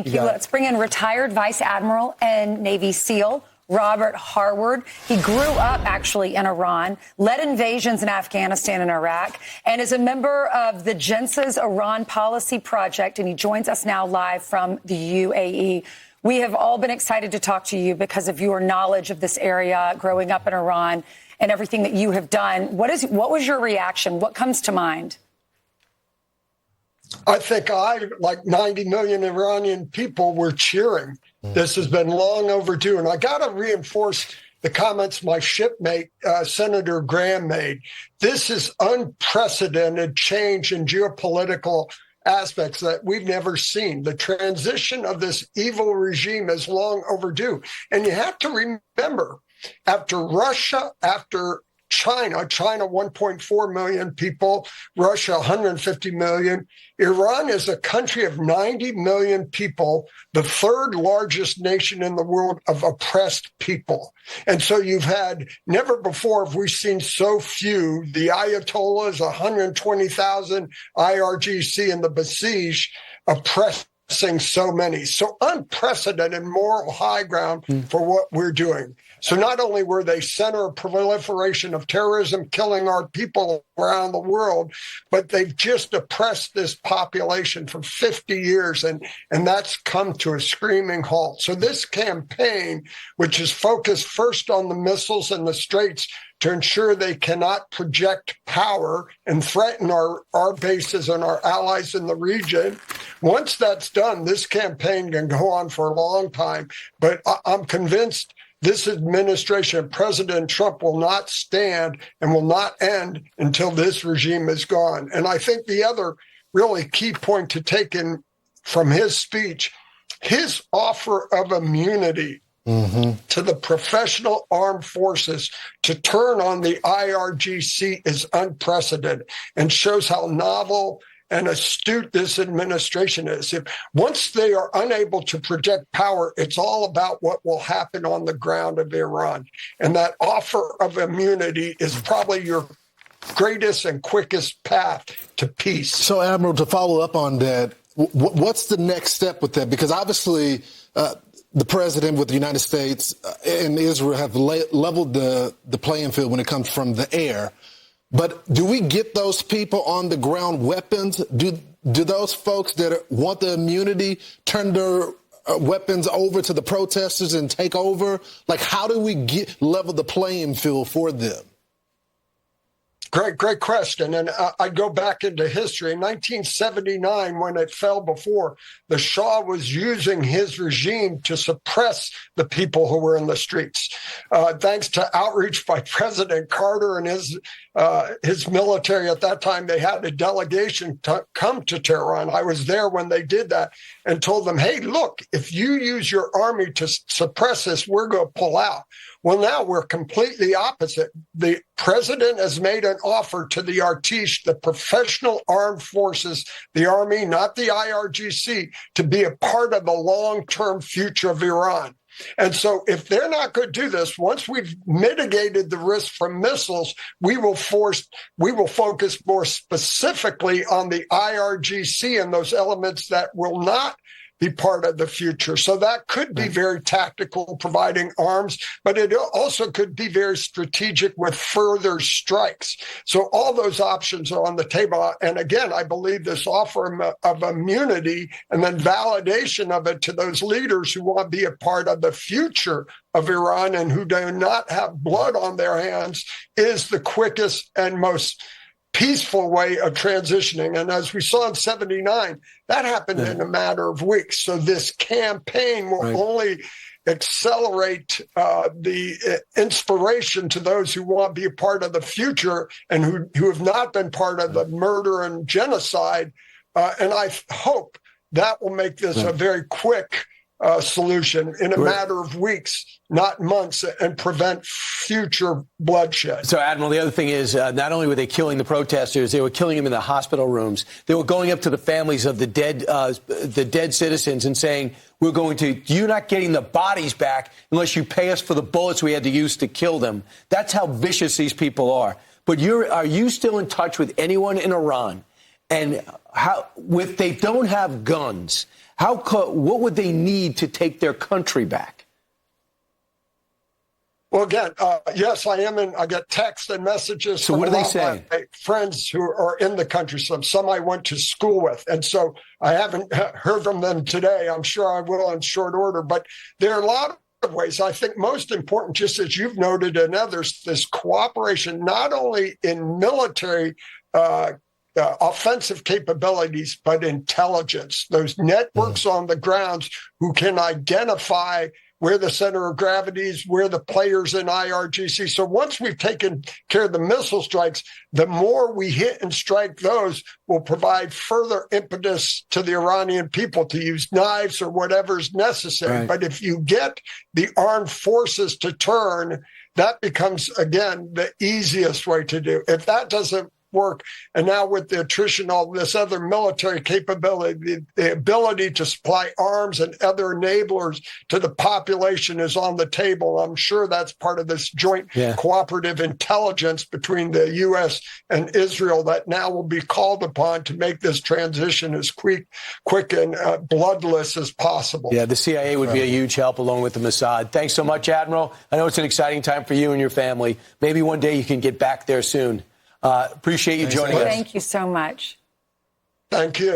Thank you. Let's bring in retired Vice Admiral and Navy SEAL Robert Harward. He grew up actually in Iran, led invasions in Afghanistan and Iraq, and is a member of the JINSA's Iran Policy Project, and he joins us now live from the UAE. We have all been excited to talk to you because of your knowledge of this area, growing up in Iran, and everything that you have done. What was your reaction? What comes to mind? I think like 90 million Iranian people, were cheering. This has been long overdue. And I got to reinforce the comments my shipmate, Senator Graham, made. This is unprecedented change in geopolitical aspects that we've never seen. The transition of this evil regime is long overdue. And you have to remember, after Russia, after China 1.4 million people, Russia 150 million. Iran is a country of 90 million people, the third largest nation in the world of oppressed people. And so you've had, never before have we seen so few, the Ayatollahs, 120,000, IRGC and the Basij oppressing so many. So unprecedented moral high ground for what we're doing. So not only were they center of proliferation of terrorism, killing our people around the world, but they've just oppressed this population for 50 years, and that's come to a screaming halt. So this campaign, which is focused first on the missiles and the straits to ensure they cannot project power and threaten our bases and our allies in the region, once that's done, this campaign can go on for a long time. But I'm convinced this administration, President Trump, will not stand and will not end until this regime is gone. And I think the other really key point to take in from his speech, his offer of immunity to the professional armed forces to turn on the IRGC is unprecedented and shows how novel and astute this administration is. Once they are unable to project power, it's all about what will happen on the ground of Iran. And that offer of immunity is probably your greatest and quickest path to peace. So, Admiral, to follow up on that, what's the next step with that? Because obviously the president with the United States and Israel have leveled the playing field when it comes from the air. But do we get those people on the ground weapons? Do those folks that want the immunity turn their weapons over to the protesters and take over? Like, how do we level the playing field for them? Great question. And I go back into history. In 1979, when it fell before, the Shah was using his regime to suppress the people who were in the streets. Thanks to outreach by President Carter and his military at that time, they had a delegation to come to Tehran. I was there when they did that and told them, hey, look, if you use your army to suppress this, we're going to pull out. Well, now we're completely opposite. The president has made an offer to the Artish, the professional armed forces, the army, not the IRGC, to be a part of the long-term future of Iran. And so if they're not going to do this, once we've mitigated the risk from missiles, we will focus more specifically on the IRGC and those elements that will not be part of the future. So that could be very tactical, providing arms, but it also could be very strategic with further strikes. So all those options are on the table. And again, I believe this offer of immunity and then validation of it to those leaders who want to be a part of the future of Iran and who do not have blood on their hands is the quickest and most peaceful way of transitioning. And as we saw in 79, that happened in a matter of weeks. So this campaign will only accelerate the inspiration to those who want to be a part of the future and who have not been part of the murder and genocide. And I hope that will make this a very quick solution in a matter of weeks, not months, and prevent future bloodshed. So, Admiral, the other thing is not only were they killing the protesters, they were killing them in the hospital rooms. They were going up to the families of the dead citizens and saying, you're not getting the bodies back unless you pay us for the bullets we had to use to kill them. That's how vicious these people are. But are you still in touch with anyone in Iran? And if they don't have guns, What would they need to take their country back? Well, again, yes, I am, and I get texts and messages. So from what are they saying? My friends who are in the country, some I went to school with, and so I haven't heard from them today. I'm sure I will in short order, but there are a lot of ways. I think most important, just as you've noted and others, this cooperation not only in military offensive capabilities, but intelligence. Those networks on the grounds who can identify where the center of gravity is, where the players in IRGC. So once we've taken care of the missile strikes, the more we hit and strike those will provide further impetus to the Iranian people to use knives or whatever's necessary. Right. But if you get the armed forces to turn, that becomes, again, the easiest way to do. If that doesn't work, and now with the attrition, all this other military capability, the ability to supply arms and other enablers to the population is on the table. I'm sure that's part of this joint cooperative intelligence between the U.S. and Israel that now will be called upon to make this transition as quick and bloodless as possible. Yeah, the CIA would be a huge help along with the Mossad. Thanks so much, Admiral. I know it's an exciting time for you and your family. Maybe one day you can get back there soon. Appreciate you joining us. Thank you so much. Thank you.